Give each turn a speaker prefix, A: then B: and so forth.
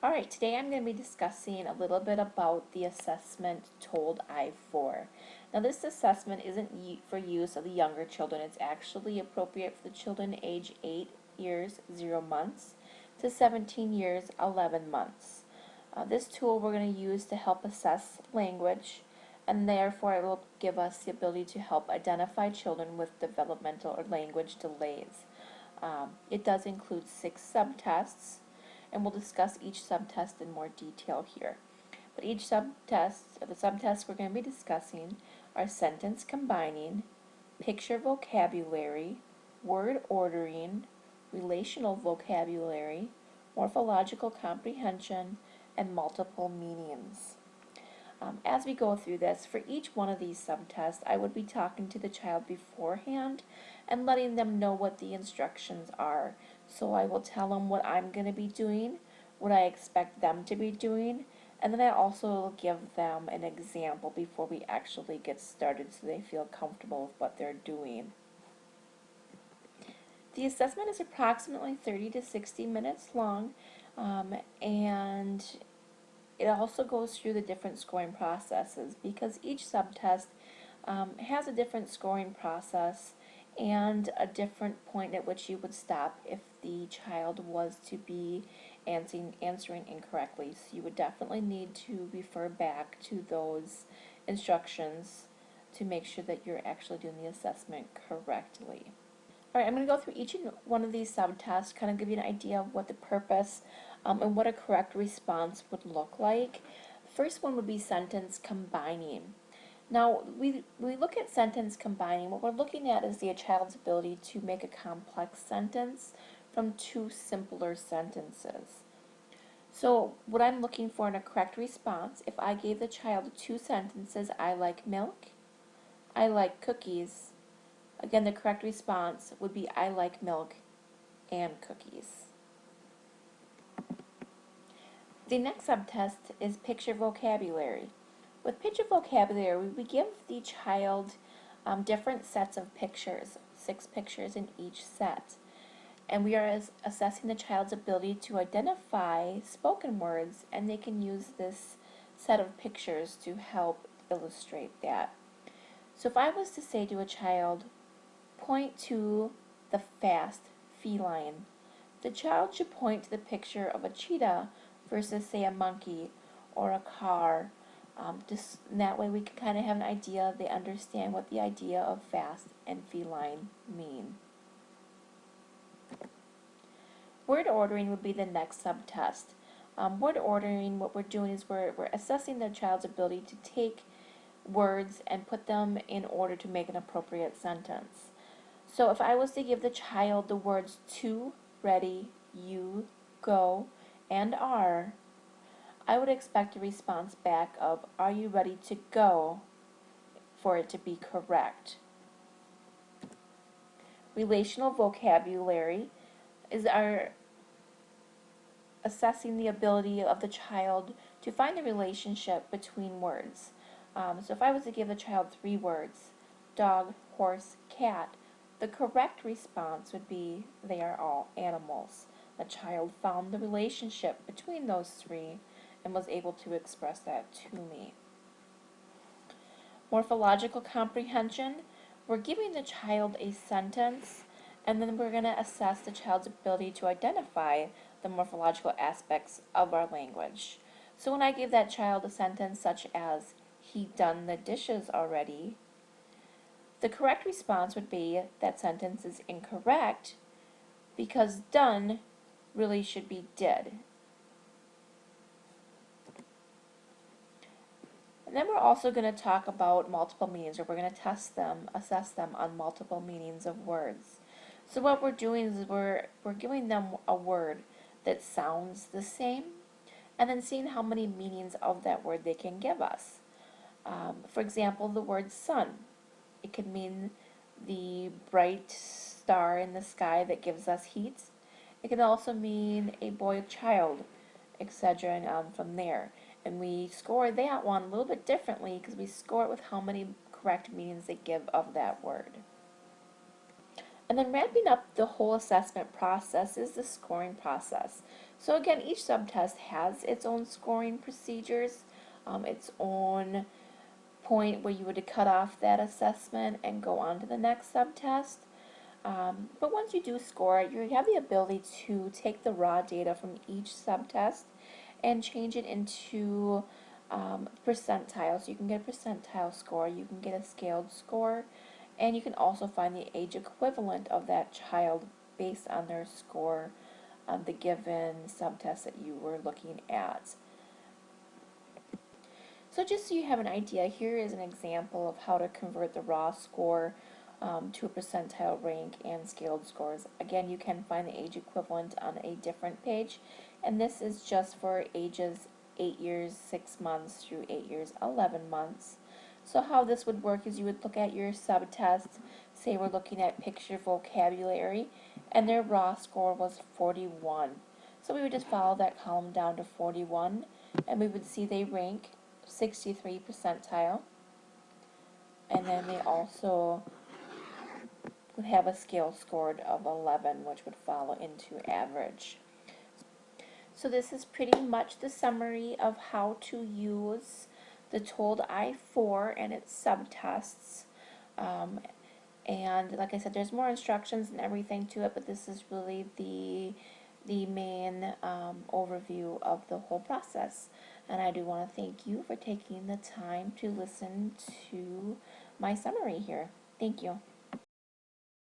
A: Alright, today I'm going to be discussing a little bit about the assessment Toews I4. Now this assessment isn't for use of the younger children, it's actually appropriate for the children age 8 years 0 months to 17 years 11 months. This tool we're going to use to help assess language, and therefore it will give us the ability to help identify children with developmental or language delays. It does include 6 subtests, and we'll discuss each subtest in more detail here. But each subtest, the subtests we're going to be discussing are sentence combining, picture vocabulary, word ordering, relational vocabulary, morphological comprehension, and multiple meanings. As we go through this, for each one of these subtests, I would be talking to the child beforehand and letting them know what the instructions are. So I will tell them what I'm going to be doing, what I expect them to be doing, and then I also will give them an example before we actually get started so they feel comfortable with what they're doing. The assessment is approximately 30 to 60 minutes long, and it also goes through the different scoring processes because each subtest has a different scoring process and a different point at which you would stop if the child was to be answering incorrectly. So you would definitely need to refer back to those instructions to make sure that you're actually doing the assessment correctly. Alright, I'm going to go through each one of these subtests, kind of give you an idea of what the purpose and what a correct response would look like. The first one would be sentence combining. Now, when we look at sentence combining, what we're looking at is the child's ability to make a complex sentence from two simpler sentences. So, what I'm looking for in a correct response, if I gave the child two sentences, I like milk, I like cookies, again, the correct response would be I like milk and cookies. The next subtest is picture vocabulary. With picture vocabulary, we give the child different sets of pictures, 6 pictures in each set. And we are assessing the child's ability to identify spoken words, and they can use this set of pictures to help illustrate that. So if I was to say to a child, point to the fast feline, the child should point to the picture of a cheetah versus, say, a monkey or a car. Just that way we can kind of have an idea, they understand what the idea of fast and feline mean. Word ordering would be the next subtest. Word ordering, what we're doing is we're assessing the child's ability to take words and put them in order to make an appropriate sentence. So if I was to give the child the words to, ready, you, go, and are, I would expect a response back of, are you ready to go, for it to be correct. Relational vocabulary is our assessing the ability of the child to find the relationship between words. So if I was to give the child 3 words, dog, horse, cat, the correct response would be they are all animals. The child found the relationship between those 3 and was able to express that to me. Morphological comprehension, we're giving the child a sentence and then we're going to assess the child's ability to identify the morphological aspects of our language. So when I give that child a sentence such as, he done the dishes already, the correct response would be that sentence is incorrect because done really should be did. And then we're also going to talk about multiple meanings, or we're going to assess them on multiple meanings of words. So what we're doing is we're giving them a word that sounds the same, and then seeing how many meanings of that word they can give us. For example, the word sun. It could mean the bright star in the sky that gives us heat. It can also mean a boy or child, etc. and on from there. And we score that one a little bit differently because we score it with how many correct meanings they give of that word. And then wrapping up the whole assessment process is the scoring process. So again, each subtest has its own scoring procedures, its own point where you would cut off that assessment and go on to the next subtest. But once you do score it, you have the ability to take the raw data from each subtest and change it into percentile. So you can get a percentile score, you can get a scaled score, and you can also find the age equivalent of that child based on their score on the given subtest that you were looking at. So just so you have an idea, here is an example of how to convert the raw score to a percentile rank and scaled scores. Again, you can find the age equivalent on a different page, and this is just for ages 8 years 6 months through 8 years 11 months. So how this would work is you would look at your subtest, say we're looking at picture vocabulary, and their raw score was 41. So we would just follow that column down to 41, and we would see they rank 63 percentile, and then they also would have a scale scored of 11, which would follow into average. So this is pretty much the summary of how to use the Told I4 and its subtests. And like I said, there's more instructions and everything to it, but this is really the main overview of the whole process. And I do want to thank you for taking the time to listen to my summary here. Thank you.